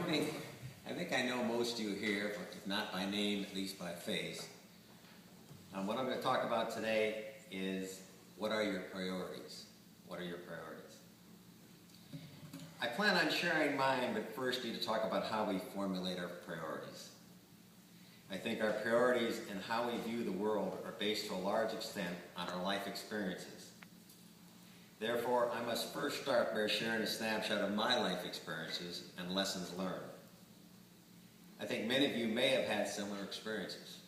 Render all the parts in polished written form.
think I know most of you here, if not by name, at least by face. What I'm going to talk about today is what are your priorities? What are your priorities? I plan on sharing mine, but first need to talk about how we formulate our priorities. I think our priorities and how we view the world are based to a large extent on our life experiences. Therefore, I must first start by sharing a snapshot of my life experiences and lessons learned. I think many of you may have had similar experiences.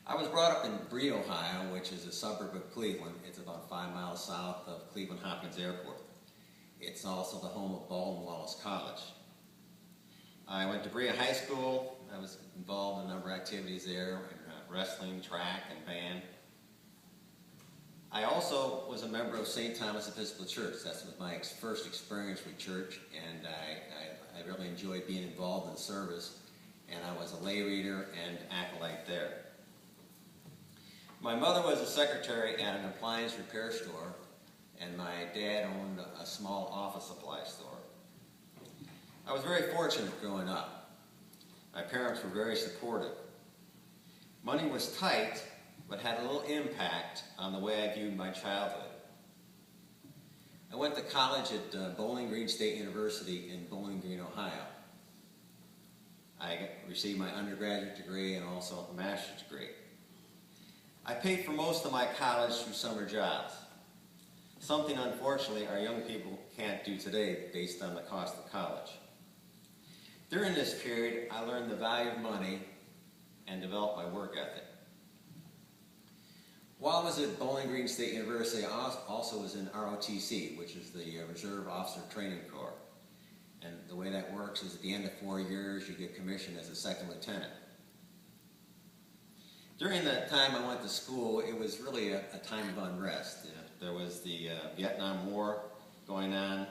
I was brought up in Bardwell, Ohio, which is a suburb of Cleveland. It's about 5 miles south of Cleveland Hopkins Airport. It's also the home of Bardwell College. I went to Brea High School. I was involved in a number of activities there, wrestling, track, and band. I also was a member of St. Thomas Episcopal Church. That was my first experience with church, and I really enjoyed being involved in service, and I was a lay reader and acolyte there. My mother was a secretary at an appliance repair store, and my dad owned a small office supply store. I was very fortunate growing up. My parents were very supportive. Money was tight, but had a little impact on the way I viewed my childhood. I went to college at Bowling Green State University in Bowling Green, Ohio. I received my undergraduate degree and also a master's degree. I paid for most of my college through summer jobs, something unfortunately our young people can't do today based on the cost of college. During this period, I learned the value of money and developed my work ethic. While I was at Bowling Green State University, I also was in ROTC, which is the Reserve Officer Training Corps. And the way that works is at the end of 4 years, you get commissioned as a second lieutenant. During that time I went to school, it was really a time of unrest. There was the Vietnam War going on,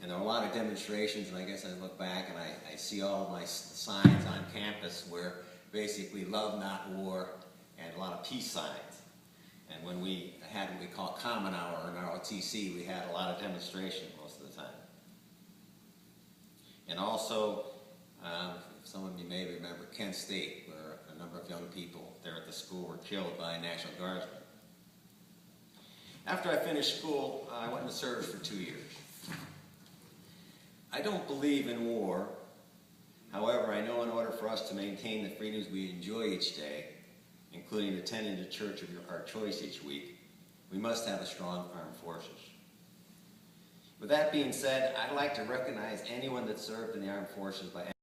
and there were a lot of demonstrations, and I guess I look back and I see all of my signs on campus where basically love not war and a lot of peace signs. And when we had what we call Common Hour in ROTC, we had a lot of demonstration most of the time. And also, some of you may remember Kent State, where a number of young people there at the school were killed by National Guardsmen. After I finished school, I went into service for 2 years. I don't believe in war. However, I know in order for us to maintain the freedoms we enjoy each day, including attending the church of our choice each week, we must have a strong armed forces. With that being said, I'd like to recognize anyone that served in the armed forces by